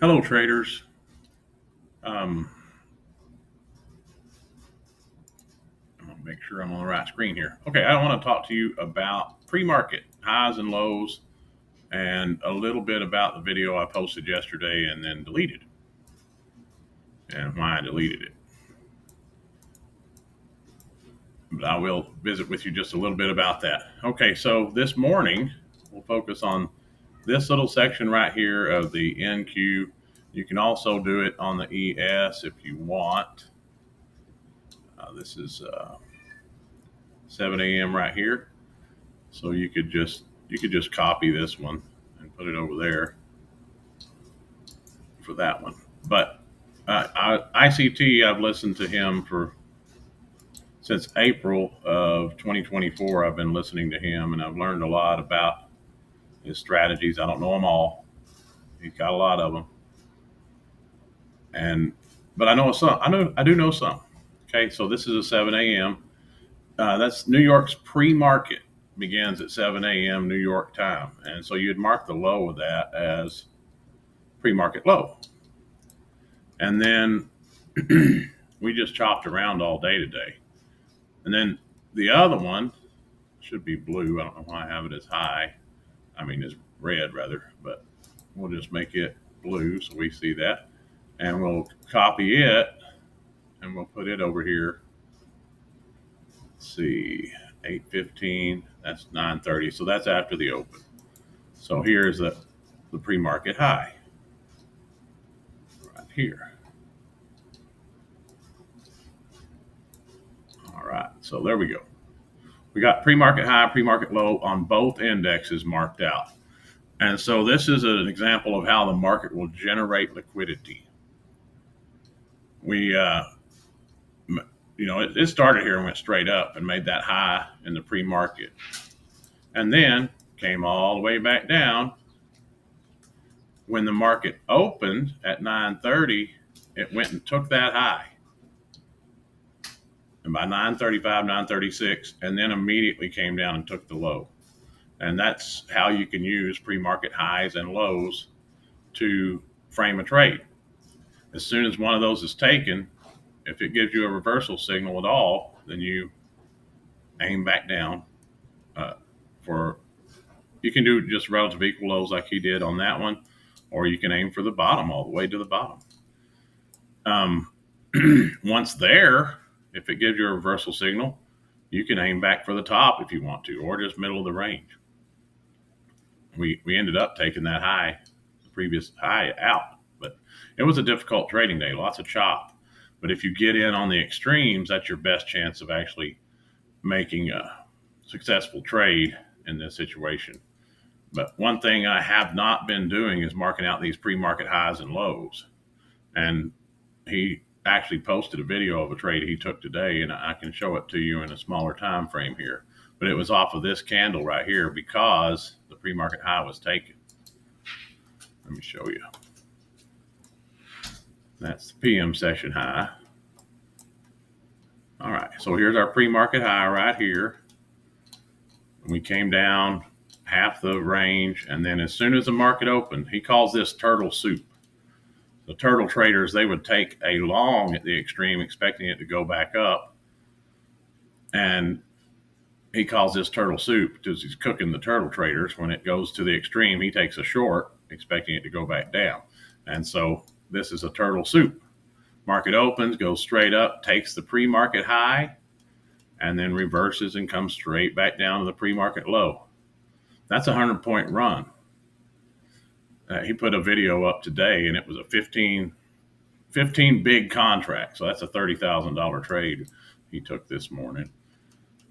Hello, traders. I'm gonna make sure I'm on the right screen here. Okay, I want to talk to you about pre-market highs and lows, and a little bit about the video I posted yesterday and then deleted, and why I deleted it. But I will visit with you just a little bit about that. Okay, so this morning we'll focus on this little section right here of the NQ. You can also do it on the ES if you want. This is 7 a.m. right here. So you could just copy this one and put it over there for that one. But ICT, I've listened to him since April of 2024. I've been listening to him, and I've learned a lot about his strategies. I don't know them all. He's got a lot of them, but I know some. I do know some. Okay, so this is a 7 a.m. That's New York's pre-market. Begins at 7 a.m. New York time. And so you'd mark the low of that as pre-market low. And then we just chopped around all day today. And then the other one should be blue. I don't know why I have it as high. It's red rather, but we'll just make it blue so we see that. And we'll copy it and we'll put it over here. Let's see. 8:15, that's 9:30, so that's after the open. So here's the pre-market high right here. All right, so there we go. We got pre-market high, pre-market low on both indexes marked out. And so this is an example of how the market will generate liquidity. It started here and went straight up and made that high in the pre-market, and then came all the way back down. When the market opened at 9:30, it went and took that high, and by 9:35, 9:36, and then immediately came down and took the low. And that's how you can use pre-market highs and lows to frame a trade. As soon as one of those is taken, if it gives you a reversal signal at all, then you aim back down. You can do just relative equal lows like he did on that one, or you can aim for the bottom, all the way to the bottom. Once there, if it gives you a reversal signal, you can aim back for the top if you want to, or just middle of the range. We ended up taking that high, the previous high, out, but it was a difficult trading day, lots of chop. But if you get in on the extremes, that's your best chance of actually making a successful trade in this situation. But one thing I have not been doing is marking out these pre-market highs and lows. And he actually posted a video of a trade he took today, and I can show it to you in a smaller time frame here. But it was off of this candle right here because the pre-market high was taken. Let me show you. That's the PM session high. All right, so here's our pre-market high right here. We came down half the range, and then as soon as the market opened, he calls this turtle soup. The turtle traders, they would take a long at the extreme, expecting it to go back up, and he calls this turtle soup because he's cooking the turtle traders. When it goes to the extreme, he takes a short, expecting it to go back down. And so this is a turtle soup. Market opens, goes straight up, takes the pre-market high, and then reverses and comes straight back down to the pre-market low. That's a 100-point run. He put a video up today, and it was a 15 big contract. So that's a $30,000 trade he took this morning.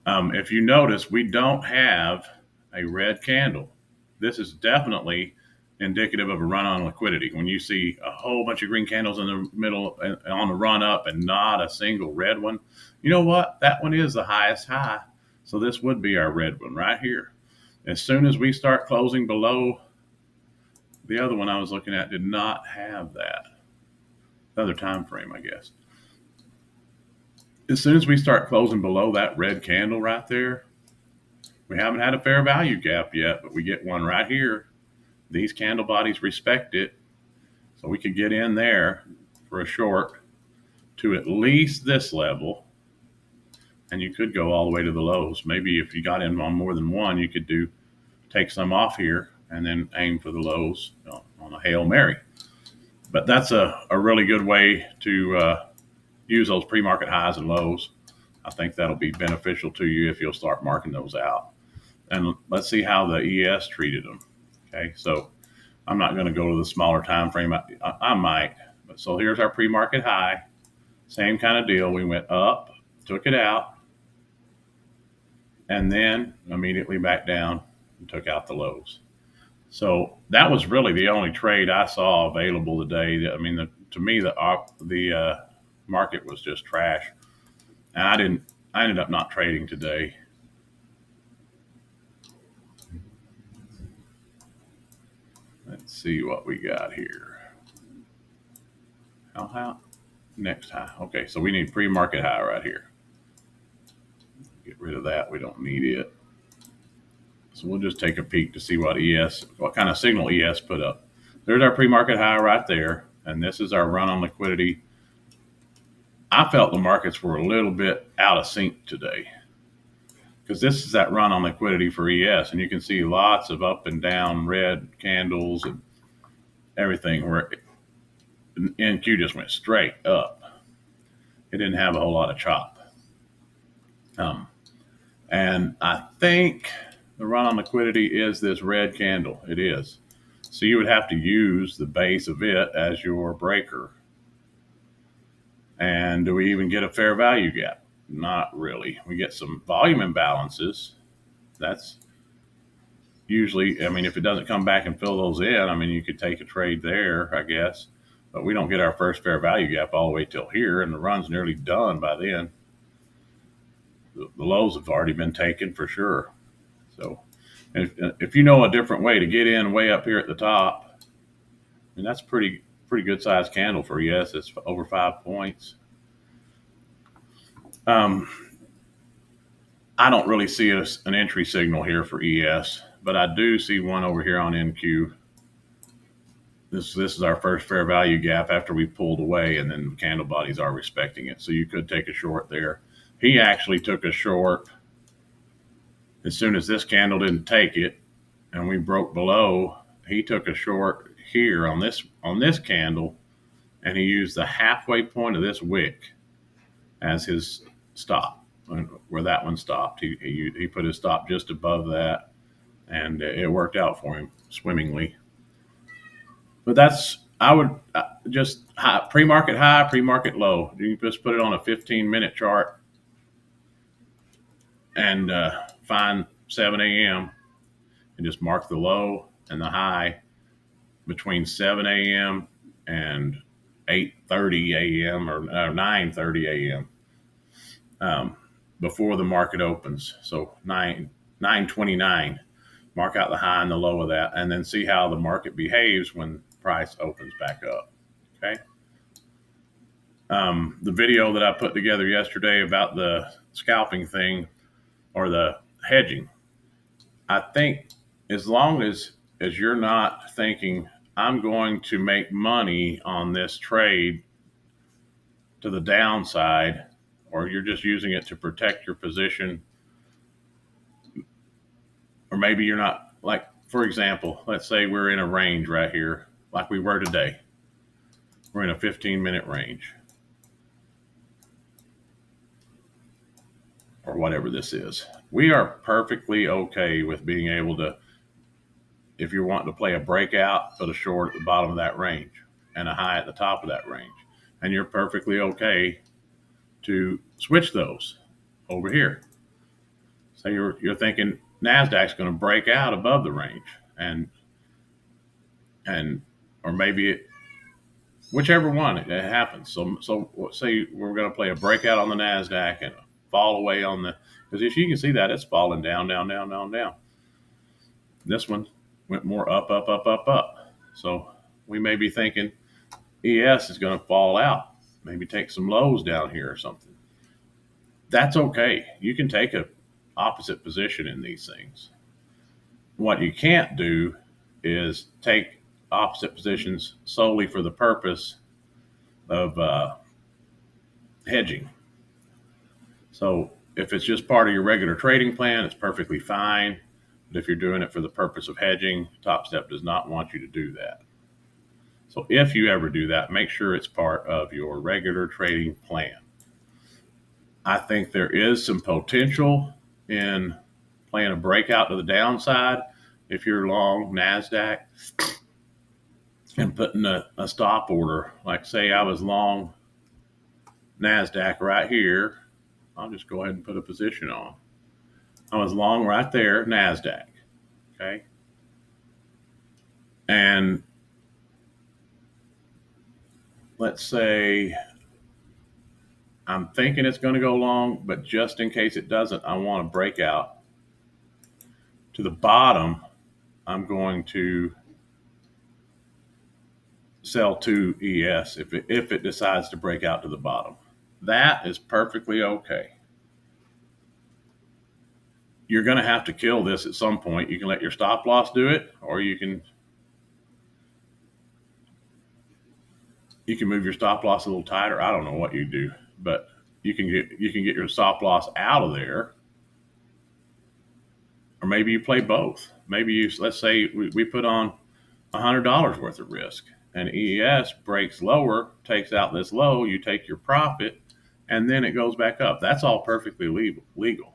If you notice, we don't have a red candle. This is definitely indicative of a run on liquidity. When you see a whole bunch of green candles in the middle on the run up and not a single red one, you know what? That one is the highest high. So this would be our red one right here. As soon as we start closing below, the other one I was looking at did not have that. The other time frame, I guess. As soon as we start closing below that red candle right there, we haven't had a fair value gap yet, but we get one right here. These candle bodies respect it. So we could get in there for a short to at least this level, and you could go all the way to the lows. Maybe if you got in on more than one, you could take some off here and then aim for the lows on a Hail Mary. But that's a really good way to use those pre-market highs and lows. I think that'll be beneficial to you if you'll start marking those out. And let's see how the ES treated them. Okay, so I'm not going to go to the smaller time frame. I might. But so here's our pre-market high. Same kind of deal. We went up, took it out, and then immediately back down and took out the lows. So that was really the only trade I saw available today. I mean, to me, the market was just trash, and I ended up not trading today. Let's see what we got here. How next high? Okay, so we need pre-market high right here. Get rid of that. We don't need it. So we'll just take a peek to see what kind of signal ES put up. There's our pre-market high right there, and this is our run on liquidity. I felt the markets were a little bit out of sync today because this is that run on liquidity for ES, and you can see lots of up and down red candles and everything where NQ just went straight up. It didn't have a whole lot of chop. And I think the run on liquidity is this red candle. It is. So you would have to use the base of it as your breaker. And do we even get a fair value gap? Not really. We get some volume imbalances. That's usually, I mean, if it doesn't come back and fill those in, I mean, you could take a trade there, I guess. But we don't get our first fair value gap all the way till here, and the run's nearly done by then. The lows have already been taken for sure. So if you know a different way to get in way up here at the top, and that's pretty good sized candle for ES. It's over 5 points. I don't really see an entry signal here for ES, but I do see one over here on NQ. This is our first fair value gap after we pulled away, and then the candle bodies are respecting it. So you could take a short there. He actually took a short as soon as this candle didn't take it and we broke below. He took a short here on this candle, and he used the halfway point of this wick as his stop, where that one stopped. He put his stop just above that, and it worked out for him swimmingly. But I would just pre-market high, pre-market low. You can just put it on a 15-minute chart and find 7 a.m. and just mark the low and the high between 7 a.m. and 8:30 a.m. or 9:30 a.m. Before the market opens. So 9:29. Mark out the high and the low of that, and then see how the market behaves when price opens back up. Okay. The video that I put together yesterday about the scalping thing or the hedging, I think as long as you're not thinking I'm going to make money on this trade to the downside, or you're just using it to protect your position, or maybe you're not, like, for example, let's say we're in a range right here like we were today. We're in a 15-minute range or whatever this is. We are perfectly okay with being able to, if you're wanting to play a breakout, put a short at the bottom of that range and a high at the top of that range. And you're perfectly okay to switch those over here. So you're thinking Nasdaq's going to break out above the range, and or maybe whichever one it happens. So say we're going to play a breakout on the Nasdaq and a fall away on because if you can see that it's falling down. This one went more up. So we may be thinking ES is going to fall out, maybe take some lows down here or something. That's okay. You can take a opposite position in these things. What you can't do is take opposite positions solely for the purpose of hedging. So if it's just part of your regular trading plan, it's perfectly fine. But if you're doing it for the purpose of hedging, Topstep does not want you to do that. So if you ever do that, make sure it's part of your regular trading plan. I think there is some potential in playing a breakout to the downside if you're long Nasdaq and putting a stop order. Like say I was long Nasdaq right here. I'll just go ahead and put a position on. I was long right there, Nasdaq. Okay. And let's say I'm thinking it's going to go long, but just in case it doesn't, I want to break out to the bottom. I'm going to sell to ES if it decides to break out to the bottom. That is perfectly okay. You're going to have to kill this at some point. You can let your stop loss do it, or you can move your stop loss a little tighter. I don't know what you do, but you can get your stop loss out of there. Or maybe you play both. Maybe let's say we put on $100 worth of risk, and ES breaks lower, takes out this low, you take your profit, and then it goes back up. That's all perfectly legal.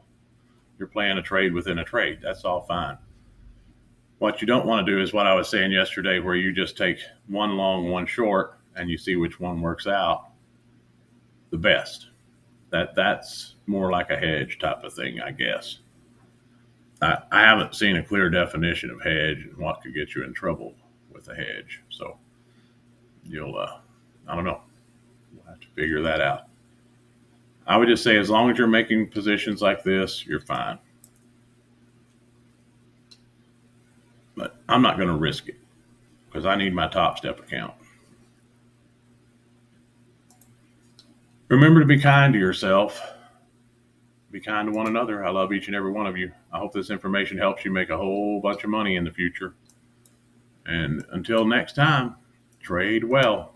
You're playing a trade within a trade. That's all fine. What you don't want to do is what I was saying yesterday, where you just take one long, one short, and you see which one works out the best. That's more like a hedge type of thing, I guess. I haven't seen a clear definition of hedge and what could get you in trouble with a hedge. So you'll, I don't know. We'll have to figure that out. I would just say as long as you're making positions like this, you're fine. But I'm not going to risk it because I need my Topstep account. Remember to be kind to yourself. Be kind to one another. I love each and every one of you. I hope this information helps you make a whole bunch of money in the future. And until next time, trade well.